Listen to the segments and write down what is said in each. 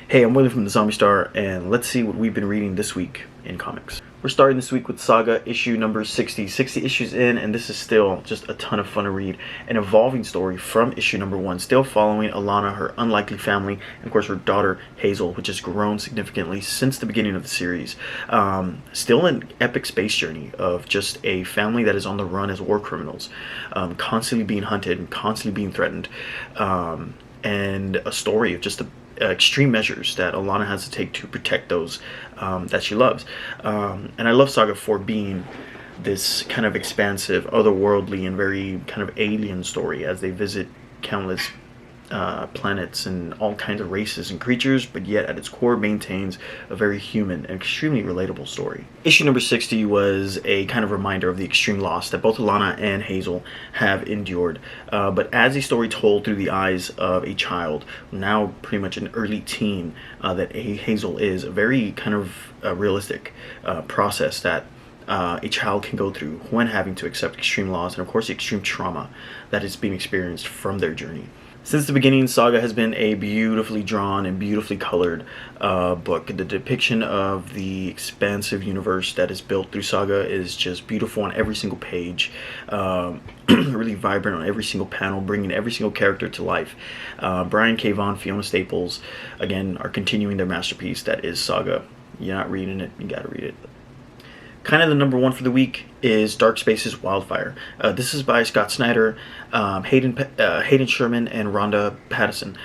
Hey, I'm William from the Zombie Star, and let's see what we've been reading this week in comics. We're starting this week with Saga, issue number 60. 60 issues in, and this is still just a ton of fun to read. An evolving story from issue number 1, still following Alana, her unlikely family, and of course her daughter Hazel, which has grown significantly since the beginning of the series. Still an epic space journey of just a family that is on the run as war criminals, constantly being hunted and constantly being threatened, and a story of just extreme measures that Alana has to take to protect those that she loves. And I love Saga for being this kind of expansive, otherworldly, and very kind of alien story as they visit countless planets and all kinds of races and creatures, but yet at its core maintains a very human and extremely relatable story. Issue number 60 was a kind of reminder of the extreme loss that both Alana and Hazel have endured, but as a story told through the eyes of a child, now pretty much an early teen, that Hazel is a very kind of realistic process that a child can go through when having to accept extreme loss and of course the extreme trauma that is being experienced from their journey. Since the beginning, Saga has been a beautifully drawn and beautifully colored book. The depiction of the expansive universe that is built through Saga is just beautiful on every single page, really vibrant on every single panel, bringing every single character to life. Brian K. Vaughan, Fiona Staples, again, are continuing their masterpiece that is Saga. You're not reading it, you gotta read it. Kind of the number one for the week is Dark Spaces Wildfire. This is by Scott Snyder, Hayden Sherman, and Rhonda Pattison.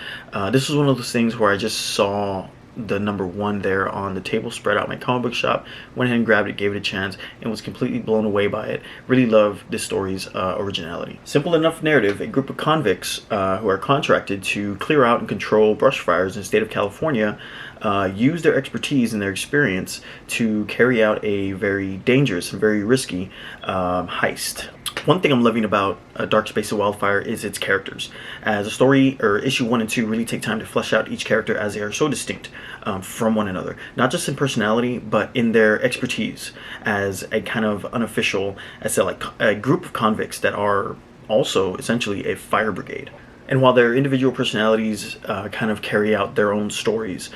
This was one of those things where I just saw the number one there on the table spread out in my comic book shop, went ahead and grabbed it, gave it a chance, and was completely blown away by it. Really love this story's originality. Simple enough narrative: a group of convicts who are contracted to clear out and control brush fires in the state of California use their expertise and their experience to carry out a very dangerous and very risky heist. One thing I'm loving about Dark Space of Wildfire is its characters. As a story, or issue 1 and 2 really take time to flesh out each character as they are so distinct from one another. Not just in personality, but in their expertise as a kind of unofficial, as a group of convicts that are also essentially a fire brigade. And while their individual personalities kind of carry out their own stories,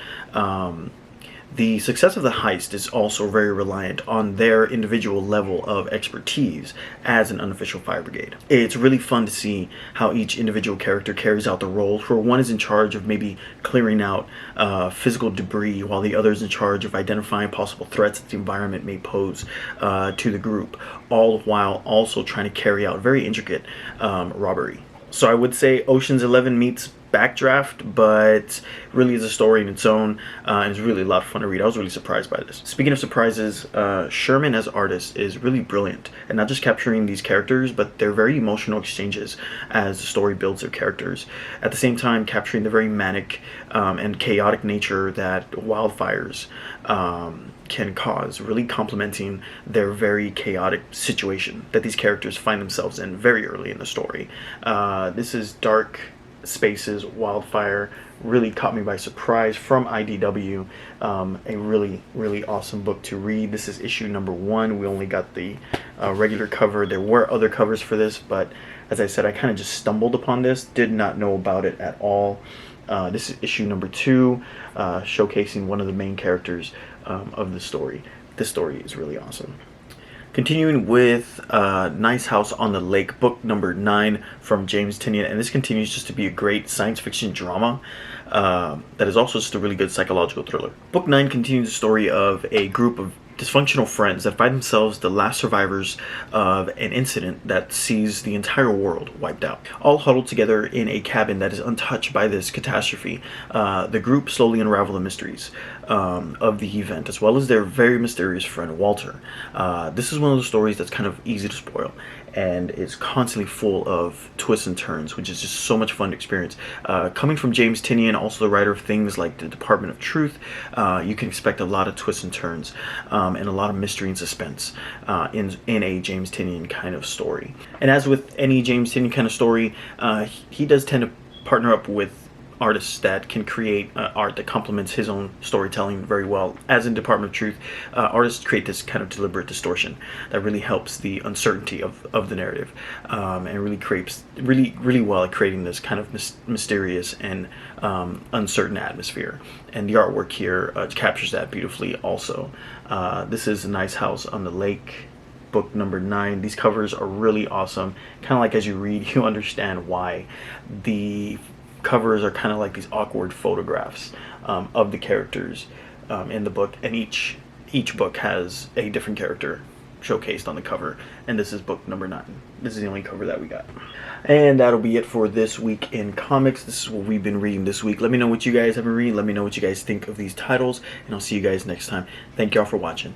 the success of the heist is also very reliant on their individual level of expertise as an unofficial fire brigade. It's really fun to see how each individual character carries out the roles, where one is in charge of maybe clearing out physical debris, while the other is in charge of identifying possible threats that the environment may pose to the group, all while also trying to carry out very intricate robbery. So I would say Ocean's 11 meets Backdraft, but really is a story in its own, and it's really a lot of fun to read. I was really surprised by this. Speaking of surprises, Sherman as artist is really brilliant, and not just capturing these characters, but their very emotional exchanges as the story builds their characters. At the same time, capturing the very manic and chaotic nature that wildfires can cause, really complementing their very chaotic situation that these characters find themselves in very early in the story. This is Dark Spaces Wildfire. Really caught me by surprise from IDW. A really awesome book to read. This is issue number 1. We only got the regular cover. There were other covers for this, but as I said, I kind of just stumbled upon this, did not know about it at all. This is issue number 2, showcasing one of the main characters of the story. This story is really awesome. Continuing with Nice House on the Lake, book number 9 from James Tynion, and this continues just to be a great science fiction drama that is also just a really good psychological thriller. Book 9 continues the story of a group of dysfunctional friends that find themselves the last survivors of an incident that sees the entire world wiped out. All huddled together in a cabin that is untouched by this catastrophe, the group slowly unravel the mysteries of the event, as well as their very mysterious friend Walter. This is one of those stories that's kind of easy to spoil, and is constantly full of twists and turns, which is just so much fun to experience. Coming from James Tynion, also the writer of things like The Department of Truth, you can expect a lot of twists and turns and a lot of mystery and suspense in a James Tynion kind of story. And as with any James Tynion kind of story, he does tend to partner up with artists that can create art that complements his own storytelling very well. As in Department of Truth, artists create this kind of deliberate distortion that really helps the uncertainty of the narrative, and really creates really well at creating this kind of mysterious and uncertain atmosphere. And the artwork here captures that beautifully also. This is A Nice House on the Lake, book number 9. These covers are really awesome. Kind of like as you read, you understand why. The covers are kind of like these awkward photographs of the characters in the book, and each book has a different character showcased on the cover, and this is book number 9. This is the only cover that we got. And that'll be it for this week in comics. This is what we've been reading this week. Let me know what you guys have been reading. Let me know what you guys think of these titles, and I'll see you guys next time. Thank y'all for watching.